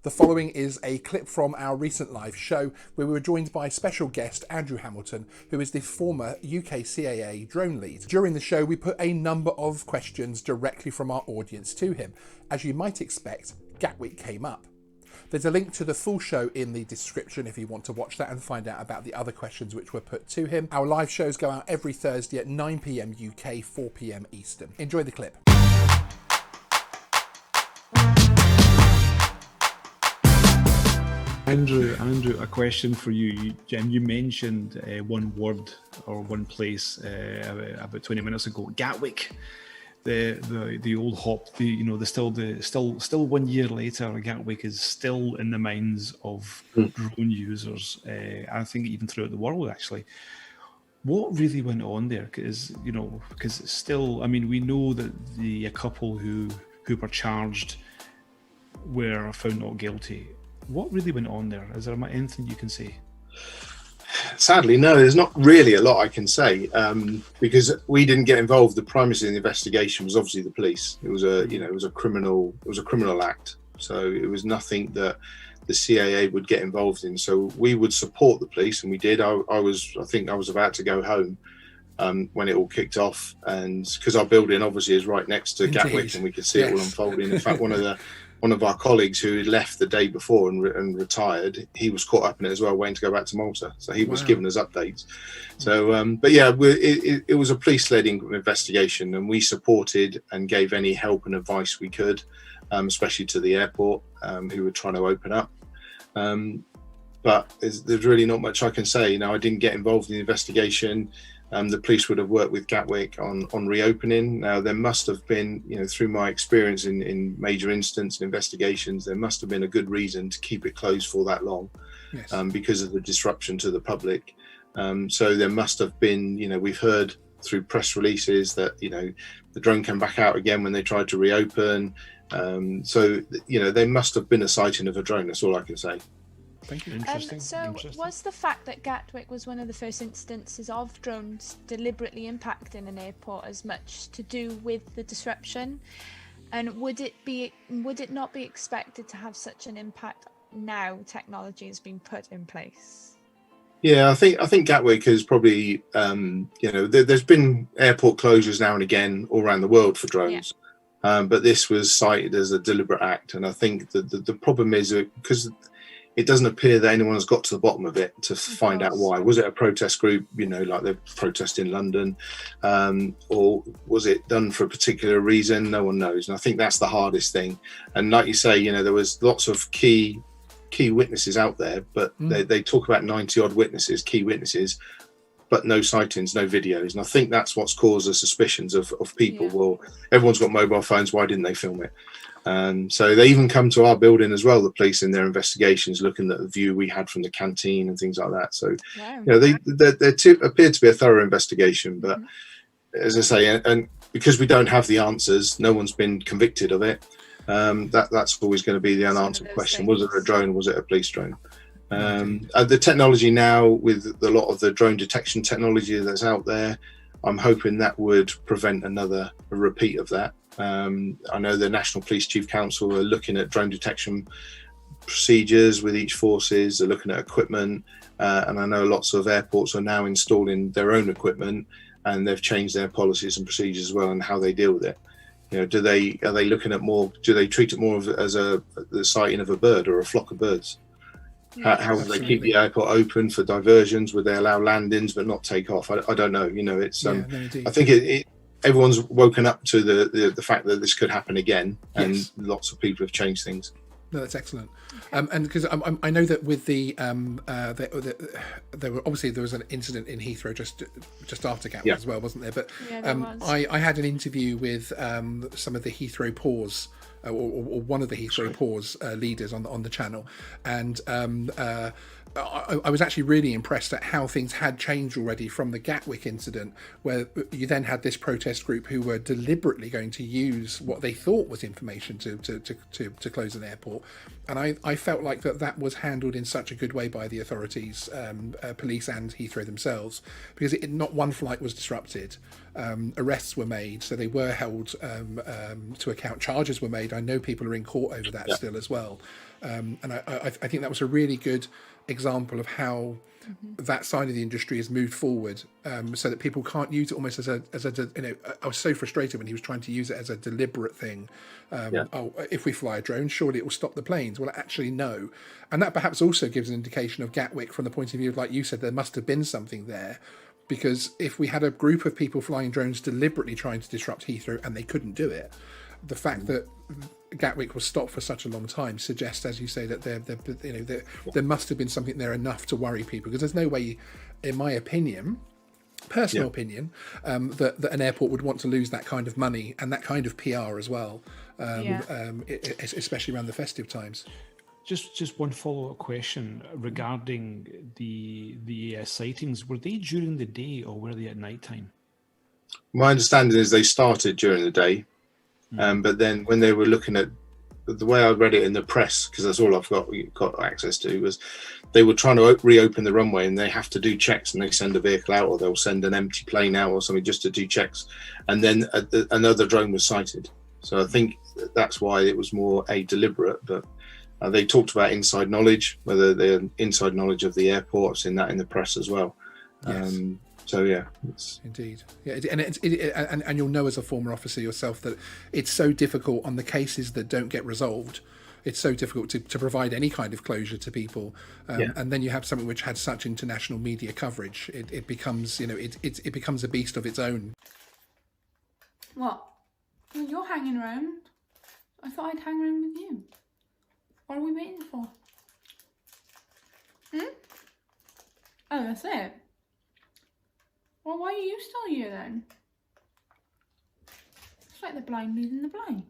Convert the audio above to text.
The following is a clip from our recent live show where we were joined by special guest Andrew Hamilton, who is the former UK CAA Drone Lead. During the show, we put a number of questions directly from our audience to him. As you might expect, Gatwick came up. There's a link to the full show in the description if you want to watch that and find out about the other questions which were put to him. Our live shows go out every Thursday at 9 PM UK, 4 PM Eastern. Enjoy the clip. Andrew, a question for you. Jim, you mentioned one word or one place about 20 minutes ago. Gatwick, the old hop. Still 1 year later, Gatwick is still in the minds of drone users. I think even throughout the world, actually. What really went on there? Because still, I mean, we know that a couple who were charged were found not guilty. What really went on there? Is there anything you can say? Sadly, no, there's not really a lot I can say because we didn't get involved. The primacy in the investigation was obviously the police. It was a criminal act. So it was nothing that the CAA would get involved in. So we would support the police, and we did. I think I was about to go home when it all kicked off, and because our building obviously is right next to Gatwick, and we could see it all unfolding. In fact, one of our colleagues who had left the day before and retired, he was caught up in it as well, waiting to go back to Malta. So he was giving us updates. So, but yeah, it was a police-led investigation, and we supported and gave any help and advice we could, especially to the airport, who were trying to open up. But there's really not much I can say. I didn't get involved in the investigation. The police would have worked with Gatwick on reopening. Now, there must have been, through my experience in major incidents and investigations, there must have been a good reason to keep it closed for that long, because of the disruption to the public. So there must have been, we've heard through press releases that, the drone came back out again when they tried to reopen. So, there must have been a sighting of a drone. That's all I can say. Thank you. Interesting. Was the fact that Gatwick was one of the first instances of drones deliberately impacting an airport as much to do with the disruption? And would it not be expected to have such an impact now technology has been put in place? Yeah, I think Gatwick is probably, there's been airport closures now and again all around the world for drones. Yeah. But this was cited as a deliberate act. And I think that the problem is because it doesn't appear that anyone has got to the bottom of it to find out why. Was it a protest group, like the protest in London, or was it done for a particular reason? No one knows. And I think that's the hardest thing. And like you say, there was lots of key witnesses out there, but they talk about 90 odd witnesses, key witnesses, but no sightings, no videos. And I think that's what's caused the suspicions of people. Yeah. Well, everyone's got mobile phones. Why didn't they film it? So they even come to our building as well, the police, in their investigations, looking at the view we had from the canteen and things like that. So, they appeared to be a thorough investigation. But as I say, and because we don't have the answers, no one's been convicted of it. That's always going to be the unanswered question. Was it a drone? Was it a police drone? The technology now, with a lot of the drone detection technology that's out there, I'm hoping that would prevent a repeat of that. I know the National Police Chief Council are looking at drone detection procedures with each forces. They're looking at equipment, and I know lots of airports are now installing their own equipment, and they've changed their policies and procedures as well and how they deal with it. Are they looking at more? Do they treat it more as the sighting of a bird or a flock of birds? How will they keep the airport open for diversions? Would they allow landings but not take off? I don't know. It's I think everyone's woken up to the fact that this could happen again, and lots of people have changed things. No, that's excellent. And because I know that with there was an incident in Heathrow just after Gatwick as well, wasn't there? But I had an interview with some of the Heathrow Paws, or one of the Heathrow Paws leaders on the channel, and I was actually really impressed at how things had changed already from the Gatwick incident, where you then had this protest group who were deliberately going to use what they thought was information to close an airport. And I felt like that was handled in such a good way by the authorities, police and Heathrow themselves, because not one flight was disrupted. Arrests were made, so they were held to account. Charges were made. I know people are in court over that still as well. And I think that was a really good example of how that side of the industry has moved forward, so that people can't use it almost as a I was so frustrated when he was trying to use it as a deliberate thing. Oh, if we fly a drone, surely it will stop the planes. Well, actually, no. And that perhaps also gives an indication of Gatwick from the point of view of, like you said, there must have been something there. Because if we had a group of people flying drones deliberately trying to disrupt Heathrow and they couldn't do it, the fact that Gatwick was stopped for such a long time suggests, as you say, that there must have been something there enough to worry people. Because there's no way, in my opinion, personal opinion, that an airport would want to lose that kind of money and that kind of PR as well, especially around the festive times. Just one follow-up question regarding the sightings. Were they during the day or were they at night time? My understanding is they started during the day, but then when they were looking at the way I read it in the press, because that's all I've got access to, was they were trying to reopen the runway and they have to do checks, and they send a vehicle out or they'll send an empty plane out or something just to do checks, and then another drone was sighted. So I think that's why it was more deliberate, but. They talked about inside knowledge, whether they're inside knowledge of the airport. I've seen that in the press as well. Yes. So yeah, indeed, yeah, and you'll know as a former officer yourself that it's so difficult on the cases that don't get resolved. It's so difficult to provide any kind of closure to people, and then you have something which had such international media coverage. It becomes, it becomes a beast of its own. What? Well, you're hanging around. I thought I'd hang around with you. What are we waiting for? Oh, that's it? Well, why are you still here then? It's like the blind leading the blind.